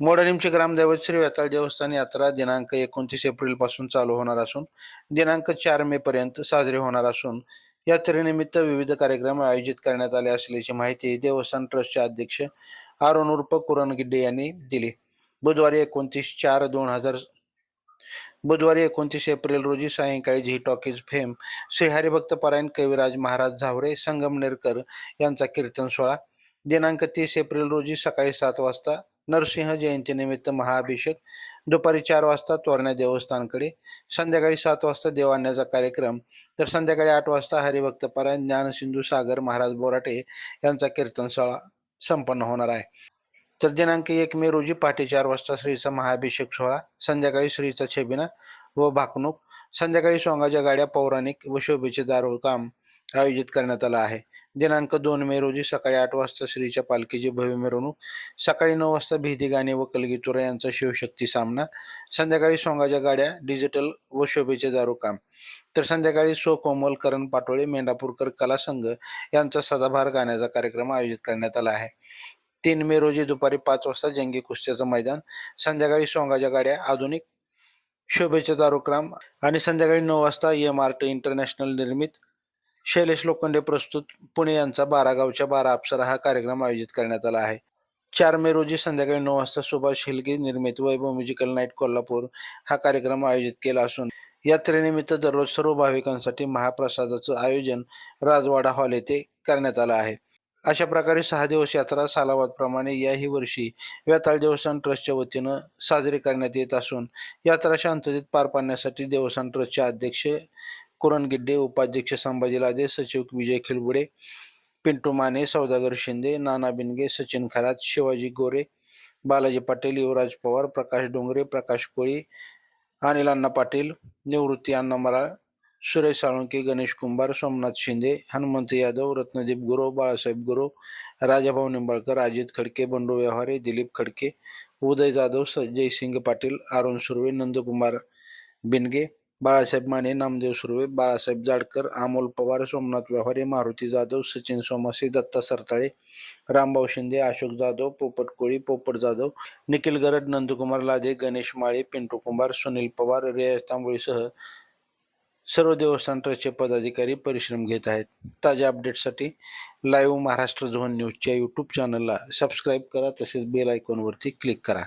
मोडानीमचे ग्रामदैवत श्री वेताळ देवस्थान यात्रा दिनांक 29 एप्रिल पासून चालू होणार असून दिनांक 4 मे पर्यंत साजरी होणार असून यात्रेनिमित्त विविध कार्यक्रम आयोजित करण्यात आले असल्याची माहिती देवस्थान ट्रस्टचे अध्यक्ष अरुण उर्फ कुरणगिड्डे यांनी दिली. बुधवारी 29 एप्रिल रोजी सायंकाळी झी टॉकीज फेम श्री हरिभक्त पारायण कविराज महाराज झावरे संगमनेरकर यांचा कीर्तन सोहळा, दिनांक 30 एप्रिल रोजी सकाळी 7 वाजता नरसिंह जयंतीनिमित्त महाअभिषेक, दुपारी 4 वाजता तोरणा देवस्थानकडे, संध्याकाळी 7 वाजता देवाण्याचा कार्यक्रम, तर संध्याकाळी 8 वाजता हरिभक्त पारायण ज्ञानसिंधू सागर महाराज बोराटे यांचा कीर्तन सोहळा संपन्न होणार आहे. तर दिनांक 1 मे रोजी पहाटे 4 वाजता श्रीचा महाअभिषेक सोहळा, संध्याकाळी श्रीचा छबिना व भाकणूक, संध्याकाळी सोंगाच्या गाड्या पौराणिक व शोभेचे दारोळ काम आयोजित करण्यात आलं आहे. दिनांक 2 मे रोजी सकाळी 8 वाजता श्रीच्या पालखीची भव्य मिरवणूक, सकाळी 9 वाजता भिदी गाणे व कलगीतुरा यांचा शिवशक्ती सामना, संध्याकाळी सोंगाच्या गाड्या डिजिटल व शोभेचे दारू काम, तर संध्याकाळी कोमल करण पाटोळे मेंढापूरकर कला संघ यांचा सदाबहार गाण्याचा कार्यक्रम आयोजित करण्यात आला आहे. 3 मे रोजी दुपारी 5 वाजता जंगी कुस्त्याचं मैदान, संध्याकाळी सोंगाच्या गाड्या आधुनिक शोभेचे दारुक्राम आणि संध्याकाळी 9 वाजता MRT इंटरनॅशनल निर्मित शैलेश लोखंडे प्रस्तुत पुणे यांचा 12 गावच्या 12 अप्सरा हा कार्यक्रम आयोजित करण्यात आला आहे. 4 मे रोजी संध्याकाळी 9 वाजता सुभाष हिलगे निर्मित वैभव म्युझिकल नाईट कोल्हापूर हा कार्यक्रम आयोजित केला असून यात्रेनिमित्त दररोज सर्व भाविकांसाठी महाप्रसादाचं आयोजन राजवाडा हॉल येथे करण्यात आलं आहे. अशा प्रकारे 6 दिवस यात्रा सालाबादप्रमाणे याही वर्षी वेताळ देवस्थान ट्रस्टच्या वतीनं साजरी करण्यात येत असून यात्रा शांततेत पार पाडण्यासाठी देवस्थान ट्रस्टचे अध्यक्ष कुरणगिड्डे, उपाध्यक्ष संभाजी लादे, सचिव विजय खिलबुडे, पिंटू माने, सौदागर शिंदे, नाना बिनगे, सचिन खरात, शिवाजी गोरे, बालाजी पाटील, युवराज पवार, प्रकाश डोंगरे, प्रकाश कोळी, अनिल अण्णा पाटील, निवृत्ती अण्णा मराळ, सुरेश साळुंके, गणेश कुंभार, सोमनाथ शिंदे, हनुमंत यादव, रत्नदीप गुरव, बाळासाहेब गुरव, राजाभाऊ निंबाळकर, अजित खडके, बंडू व्यवहारे, दिलीप खडके, उदय जाधव, जयसिंग पाटील, अरुण सुर्वे, नंदकुमार बिनगे, बाळासाहेब माने, नामदेव सुर्वे, बाळासाहेब जाडकर, अमोल पवार, सोमनाथ व्यवहारे, मारुती जाधव, सचिन सोमासे, दत्ता सरताळे, रामभाऊ शिंदे, अशोक जाधव, पोपट कोळी, पोपट जाधव, निखिल गरड, नंदकुमार लादे, गणेश माळे, पिंटू कुंभार, सुनील पवार, रियाज तांबोळीसह सर्व देवस्थान ट्रस्टचे पदाधिकारी परिश्रम घेत आहेत. ताज्या अपडेटसाठी लाईव्ह महाराष्ट्र झोन न्यूजच्या यूट्यूब चॅनलला सबस्क्राईब करा, तसेच बेल आयकॉनवरती क्लिक करा.